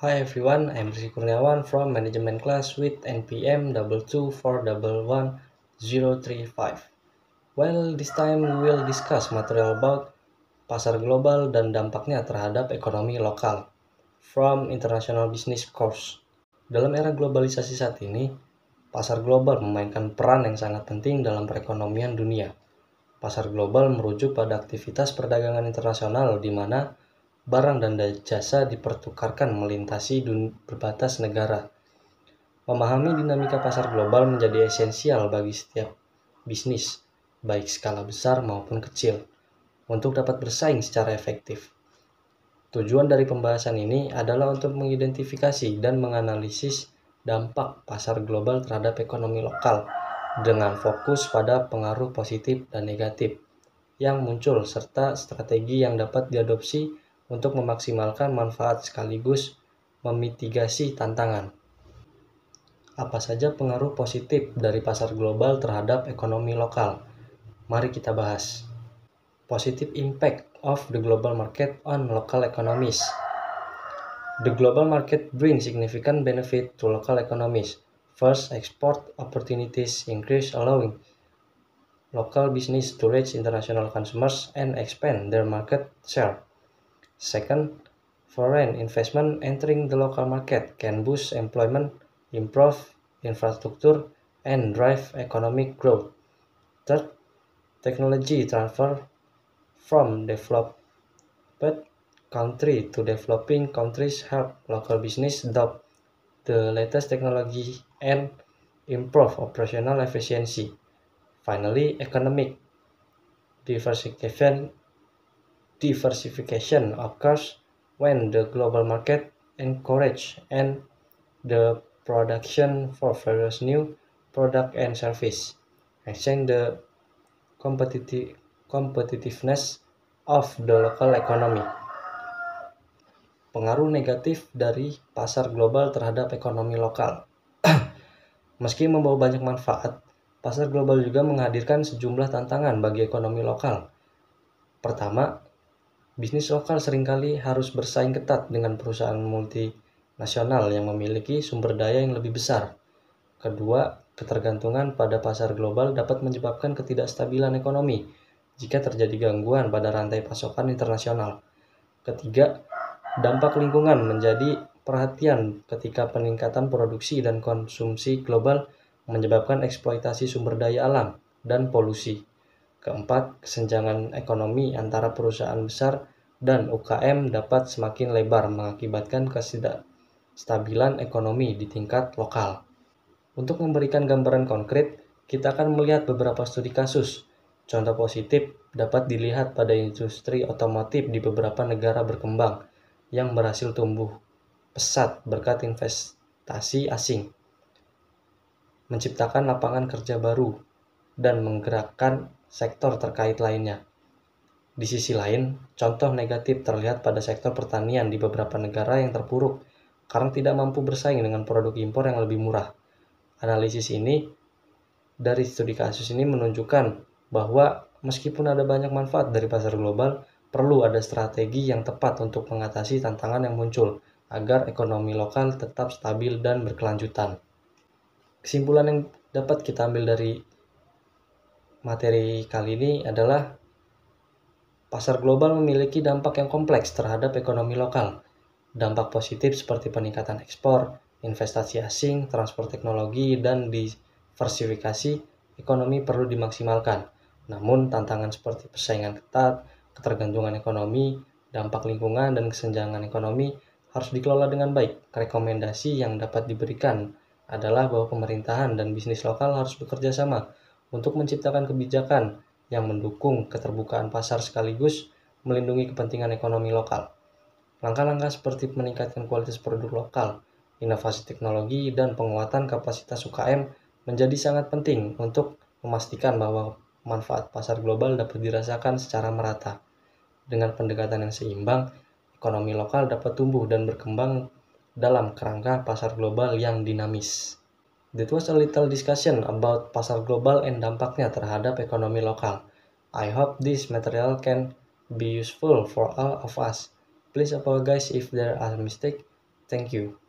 Hi everyone, I'm Rizky Kurniawan from Management Class with NPM 224111035. Well, this time we will discuss material about pasar global dan dampaknya terhadap ekonomi lokal from International Business Course. Dalam era globalisasi saat ini, pasar global memainkan peran yang sangat penting dalam perekonomian dunia. Pasar global merujuk pada aktivitas perdagangan internasional di mana barang dan jasa dipertukarkan melintasi berbatas negara. Memahami dinamika pasar global menjadi esensial bagi setiap bisnis, baik skala besar maupun kecil, untuk dapat bersaing secara efektif. Tujuan dari pembahasan ini adalah untuk mengidentifikasi dan menganalisis dampak pasar global terhadap ekonomi lokal dengan fokus pada pengaruh positif dan negatif yang muncul serta strategi yang dapat diadopsi untuk memaksimalkan manfaat sekaligus memitigasi tantangan. Apa saja pengaruh positif dari pasar global terhadap ekonomi lokal? Mari kita bahas. Positive impact of the global market on local economies. The global market brings significant benefit to local economies. First, export opportunities increase, allowing local business to reach international consumers and expand their market share. Second, foreign investment entering the local market can boost employment, improve infrastructure, and drive economic growth. Third, technology transfer from developed countries to developing countries help local business adopt the latest technology and improve operational efficiency. Finally, economic diversification occurs when the global market encourages and the production for various new product and service, enhancing the competitiveness of the local economy. Pengaruh negatif dari pasar global terhadap ekonomi lokal. Meski membawa banyak manfaat, pasar global juga menghadirkan sejumlah tantangan bagi ekonomi lokal. Pertama, bisnis lokal seringkali harus bersaing ketat dengan perusahaan multinasional yang memiliki sumber daya yang lebih besar. Kedua, ketergantungan pada pasar global dapat menyebabkan ketidakstabilan ekonomi jika terjadi gangguan pada rantai pasokan internasional. Ketiga, dampak lingkungan menjadi perhatian ketika peningkatan produksi dan konsumsi global menyebabkan eksploitasi sumber daya alam dan polusi. Keempat, kesenjangan ekonomi antara perusahaan besar dan UKM dapat semakin lebar mengakibatkan ketidakstabilan ekonomi di tingkat lokal. Untuk memberikan gambaran konkret, kita akan melihat beberapa studi kasus. Contoh positif dapat dilihat pada industri otomotif di beberapa negara berkembang yang berhasil tumbuh pesat berkat investasi asing, menciptakan lapangan kerja baru, dan menggerakkan sektor terkait lainnya. Di sisi lain, contoh negatif terlihat pada sektor pertanian di beberapa negara yang terpuruk karena tidak mampu bersaing dengan produk impor yang lebih murah. Analisis ini dari studi kasus ini menunjukkan bahwa meskipun ada banyak manfaat dari pasar global, perlu ada strategi yang tepat untuk mengatasi tantangan yang muncul agar ekonomi lokal tetap stabil dan berkelanjutan. Kesimpulan yang dapat kita ambil dari materi kali ini adalah pasar global memiliki dampak yang kompleks terhadap ekonomi lokal. Dampak positif seperti peningkatan ekspor, investasi asing, transfer teknologi, dan diversifikasi ekonomi perlu dimaksimalkan. Namun, tantangan seperti persaingan ketat, ketergantungan ekonomi, dampak lingkungan, dan kesenjangan ekonomi harus dikelola dengan baik. Rekomendasi yang dapat diberikan adalah bahwa pemerintahan dan bisnis lokal harus bekerja sama untuk menciptakan kebijakan yang mendukung keterbukaan pasar sekaligus melindungi kepentingan ekonomi lokal. Langkah-langkah seperti meningkatkan kualitas produk lokal, inovasi teknologi, dan penguatan kapasitas UKM menjadi sangat penting untuk memastikan bahwa manfaat pasar global dapat dirasakan secara merata. Dengan pendekatan yang seimbang, ekonomi lokal dapat tumbuh dan berkembang dalam kerangka pasar global yang dinamis. That was a little discussion about pasar global and dampaknya terhadap ekonomi lokal. I hope this material can be useful for all of us. Please apologize if there are mistakes. Thank you.